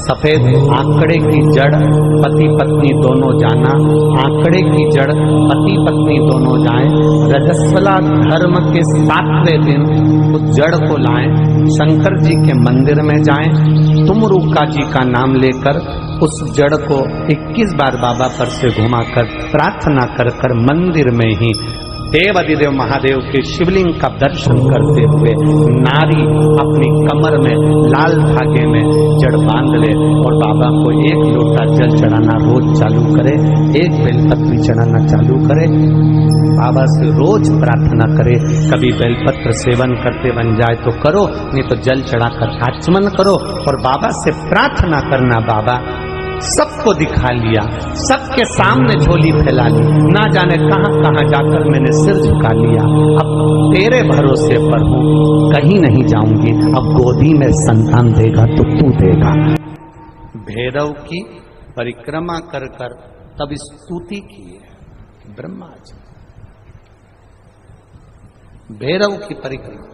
सफेद आंकड़े की जड़ पति पत्नी दोनों जाना, आंकड़े की जड़ पति पत्नी दोनों जाएं, रजस्वला धर्म के 7वें दिन उस जड़ को लाएं, शंकर जी के मंदिर में जाएं, तुमरुका जी का नाम लेकर उस जड़ को 21 बार बाबा पर से घुमाकर प्रार्थना कर कर मंदिर में ही देव अधिदेव महादेव के शिवलिंग का दर्शन करते हुए नारी अपनी कमर में लाल धागे में जड़ बांध ले और बाबा को 1 लोटा जल चढ़ाना रोज चालू करे, 1 बेलपत्र चढ़ाना चालू करे, बाबा से रोज प्रार्थना करे। कभी बेलपत्र सेवन करते बन जाए तो करो, नहीं तो जल चढ़ाकर आचमन करो और बाबा से प्रार्थना करना, बाबा सबको दिखा लिया, सबके सामने झोली फैला ली, ना जाने कहां कहां जाकर मैंने सिर झुका लिया, अब तेरे भरोसे पर हूं, कहीं नहीं जाऊंगी, अब गोदी में संतान देगा तो तू देगा। भैरव की परिक्रमा कर कर तब स्तुति की है ब्रह्मा जी। भैरव की परिक्रमा,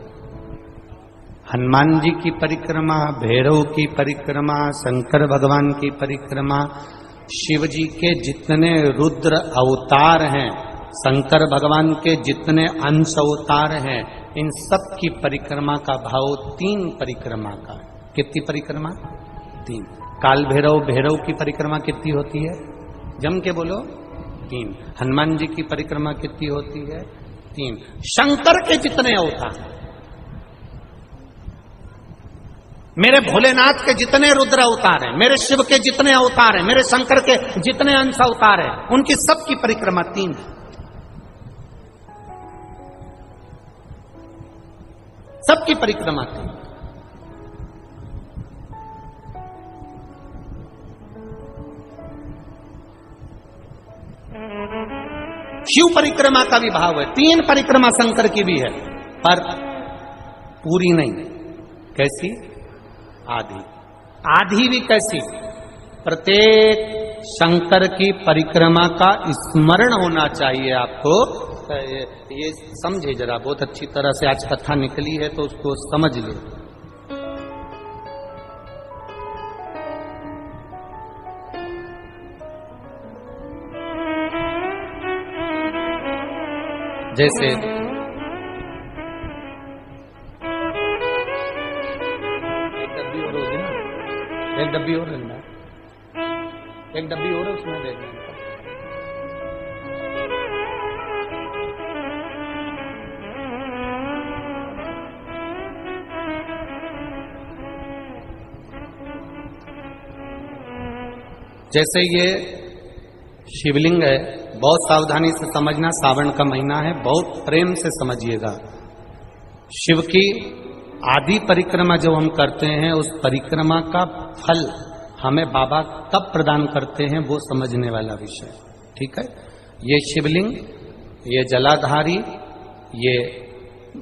हनुमान जी की परिक्रमा, भैरव की परिक्रमा, शंकर भगवान की परिक्रमा, शिव जी के जितने रुद्र अवतार हैं, शंकर भगवान के जितने अंश अवतार हैं, इन सब की परिक्रमा का भाव 3 परिक्रमा का। कितनी परिक्रमा? 3। काल भैरव, भैरव की परिक्रमा कितनी होती है? जम के बोलो 3। हनुमान जी की परिक्रमा कितनी होती है? 3। शंकर के जितने अवतार, मेरे भोलेनाथ के जितने रुद्र अवतार हैं, मेरे शिव के जितने अवतार हैं, मेरे शंकर के जितने अंश अवतार हैं, उनकी सबकी परिक्रमा 3 है। सबकी परिक्रमा 3। शिव परिक्रमा का भी भाव है, 3 परिक्रमा शंकर की भी है, पर पूरी नहीं। कैसी? आधी। आधी भी कैसी? प्रत्येक शंकर की परिक्रमा का स्मरण होना चाहिए आपको। ये समझे जरा, बहुत अच्छी तरह से आज कथा निकली है तो उसको समझ ले। जैसे एक डब्बी और लेना, एक डब्बी और उसमें दे देना। जैसे ये शिवलिंग है, बहुत सावधानी से समझना, सावन का महीना है, बहुत प्रेम से समझिएगा। शिव की आदि परिक्रमा जब हम करते हैं, उस परिक्रमा का फल हमें बाबा कब प्रदान करते हैं वो समझने वाला विषय, ठीक है। ये शिवलिंग, ये जलाधारी, ये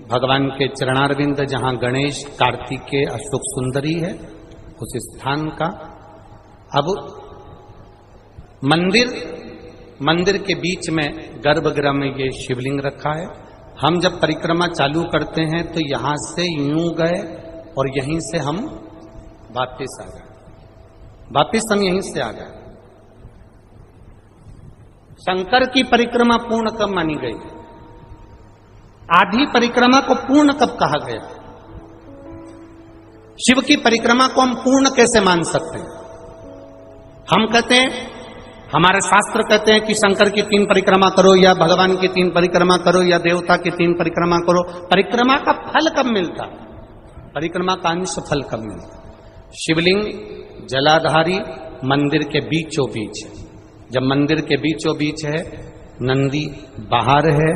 भगवान के चरणारविंद जहां गणेश, कार्तिकेय, अशोक सुंदरी है, उस स्थान का। अब मंदिर के बीच में गर्भगृह में ये शिवलिंग रखा है। हम जब परिक्रमा चालू करते हैं तो यहां से यूं गए और यहीं से हम वापिस आ गए, वापिस हम यहीं से आ गए। शंकर की परिक्रमा पूर्ण कब मानी गई? आधी परिक्रमा को पूर्ण कब कहा गया? शिव की परिक्रमा को हम पूर्ण कैसे मान सकते हैं? हम कहते हैं, हमारे शास्त्र कहते हैं कि शंकर की 3 परिक्रमा करो, या भगवान की 3 परिक्रमा करो, या देवता की 3 परिक्रमा करो। परिक्रमा का फल कब मिलता? परिक्रमा का अंश फल कब मिलता? शिवलिंग जलाधारी मंदिर के बीचों बीच है। जब मंदिर के बीचों बीच है, नंदी बाहर है,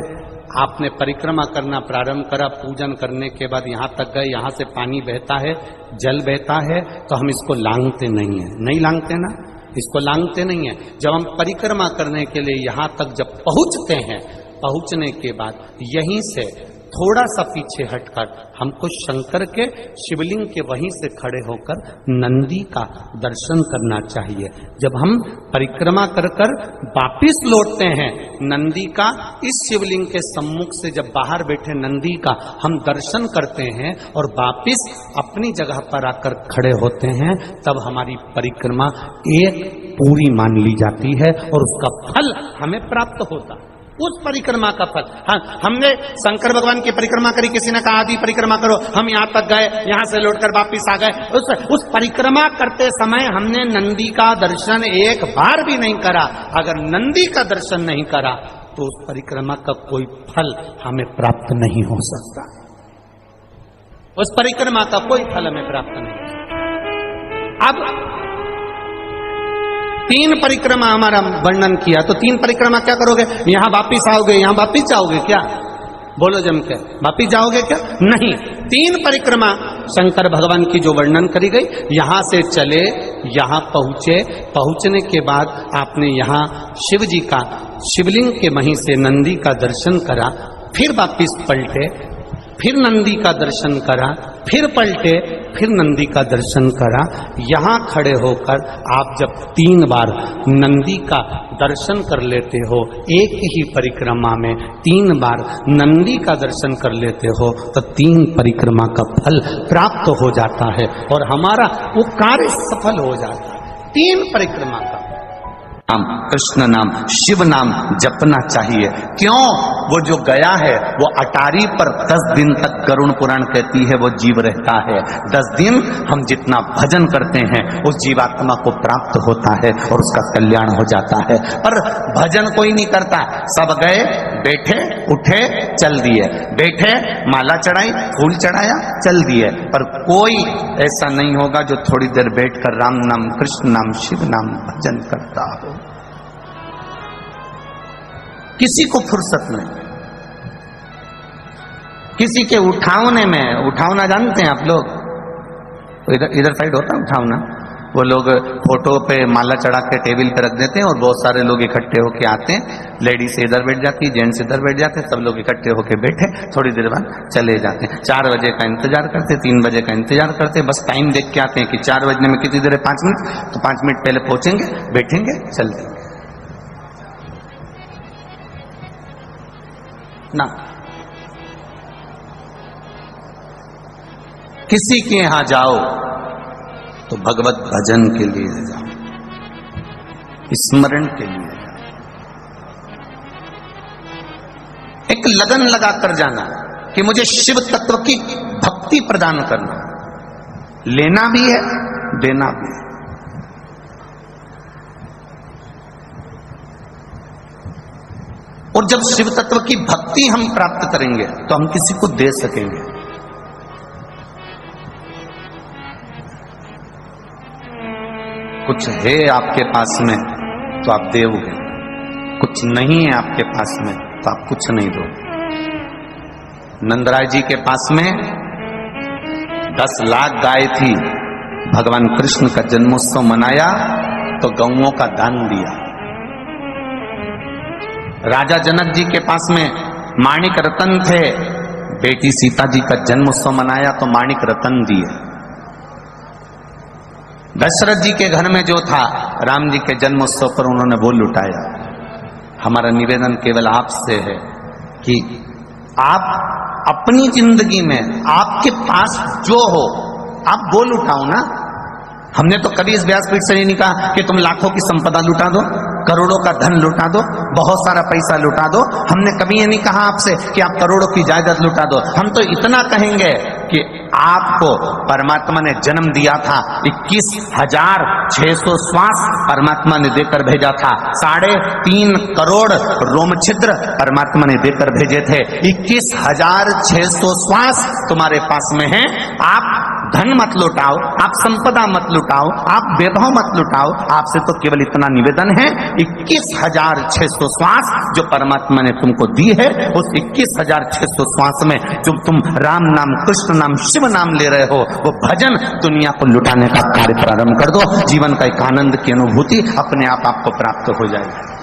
आपने परिक्रमा करना प्रारंभ करा, पूजन करने के बाद यहां तक गए, यहां से पानी बहता है, जल बहता है, तो हम इसको लांघते नहीं है, नहीं लांघते ना, इसको लांघते नहीं है। जब हम परिक्रमा करने के लिए यहां तक जब पहुंचते हैं, पहुंचने के बाद यहीं से थोड़ा सा पीछे हटकर हमको शंकर के शिवलिंग के वहीं से खड़े होकर नंदी का दर्शन करना चाहिए। जब हम परिक्रमा कर कर वापिस लौटते हैं, नंदी का इस शिवलिंग के सम्मुख से जब बाहर बैठे नंदी का हम दर्शन करते हैं और वापिस अपनी जगह पर आकर खड़े होते हैं, तब हमारी परिक्रमा एक पूरी मान ली जाती है और उसका फल हमें प्राप्त होता है। उस परिक्रमा का फल, हाँ, हमने शंकर भगवान की परिक्रमा करी, किसी ने कहा आदि परिक्रमा करो, हम यहाँ तक गए, यहाँ से लौटकर वापिस आ गए। उस परिक्रमा करते समय हमने नंदी का दर्शन एक बार भी नहीं करा। अगर नंदी का दर्शन नहीं करा तो उस परिक्रमा का कोई फल हमें प्राप्त नहीं हो सकता। उस परिक्रमा का कोई फल हमें प्राप्त नहीं हो सकता। अब 3 परिक्रमा हमारा वर्णन किया, तो 3 परिक्रमा क्या करोगे? यहां वापिस आओगे, यहां वापिस जाओगे क्या? बोलो जम के, वापिस जाओगे क्या? नहीं। 3 परिक्रमा शंकर भगवान की जो वर्णन करी गई, यहां से चले, यहां पहुंचे, पहुंचने के बाद आपने यहां शिव जी का शिवलिंग के वहीं से नंदी का दर्शन करा, फिर वापिस पलटे, फिर नंदी का दर्शन करा, फिर पलटे, फिर नंदी का दर्शन करा। यहां खड़े होकर आप जब 3 बार नंदी का दर्शन कर लेते हो, एक ही परिक्रमा में 3 बार नंदी का दर्शन कर लेते हो, तो 3 परिक्रमा का फल प्राप्त हो जाता है और हमारा वो कार्य सफल हो जाता है। 3 परिक्रमा का नाम, कृष्ण नाम, शिव नाम जपना चाहिए। क्यों? वो जो गया है वो अटारी पर 10 दिन तक गरुड़ पुराण कहती है वो जीव रहता है। 10 दिन हम जितना भजन करते हैं उस जीवात्मा को प्राप्त होता है और उसका कल्याण हो जाता है। पर भजन कोई नहीं करता, सब गए, बैठे, उठे, चल दिए, बैठे, माला चढ़ाई, फूल चढ़ाया, चल दिए, पर कोई ऐसा नहीं होगा जो थोड़ी देर बैठकर राम नाम, कृष्ण नाम, शिव नाम भजन करता हो। किसी को फुर्सत नहीं, किसी के उठावने में, उठावना जानते हैं आप लोग? इधर साइड होता है उठावना, वो लोग फोटो पे माला चढ़ा के टेबल पे रख देते हैं और बहुत सारे लोग इकट्ठे होके आते हैं। लेडीज इधर बैठ जाती है, जेंट्स इधर बैठ जाते हैं, सब लोग इकट्ठे होके बैठे, थोड़ी देर बाद चले जाते हैं। 4 बजे का इंतजार करते, 3 बजे का इंतजार करते, बस टाइम देख के आते हैं कि 4 बजने में कितनी देर है, 5 मिनट, तो 5 मिनट पहले पहुंचेंगे, बैठेंगे, चल देंगे ना। किसी के यहां जाओ तो भगवत भजन के लिए जाओ, स्मरण के लिए जाओ, एक लगन लगाकर जाना कि मुझे शिव तत्व की भक्ति प्रदान करना, लेना भी है, देना भी है। और जब शिव तत्व की भक्ति हम प्राप्त करेंगे तो हम किसी को दे सकेंगे। कुछ है आपके पास में तो आप दोगे, कुछ नहीं है आपके पास में तो आप कुछ नहीं दोगे। नंदराय जी के पास में 10 लाख गाय थी, भगवान कृष्ण का जन्मोत्सव मनाया तो गौओं का दान दिया। राजा जनक जी के पास में माणिक रतन थे, बेटी सीता जी का जन्मोत्सव मनाया तो माणिक रतन दिए। दशरथ जी के घर में जो था, राम जी के जन्मोत्सव पर उन्होंने वो लुटाया। हमारा निवेदन केवल आपसे है कि आप अपनी जिंदगी में आपके पास जो हो आप वो लुटाओ ना। हमने तो कभी इस व्यासपीठ से नहीं कहा कि तुम लाखों की संपदा लुटा दो, करोड़ों का धन लुटा दो, बहुत सारा पैसा लुटा दो। हमने कभी ये नहीं कहा आपसे कि आप करोड़ों की जायदाद लुटा दो। हम तो इतना कहेंगे कि आपको परमात्मा ने जन्म दिया था, 21,600 श्वास परमात्मा ने देकर भेजा था, 3.5 करोड़ रोम छिद्र परमात्मा ने देकर भेजे थे। 21,600 श्वास तुम्हारे पास में है। आप धन मत लुटाओ, आप संपदा मत लुटाओ, आप वैभव मत लुटाओ। आपसे तो केवल इतना निवेदन है, 21,600 श्वास जो परमात्मा ने तुमको दी है, उस 21,600 श्वास में जो तुम राम नाम, कृष्ण नाम, शिव नाम ले रहे हो, वो भजन दुनिया को लुटाने का कार्य प्रारंभ कर दो। जीवन का एक आनंद की अनुभूति अपने आप आपको प्राप्त हो जाएगी।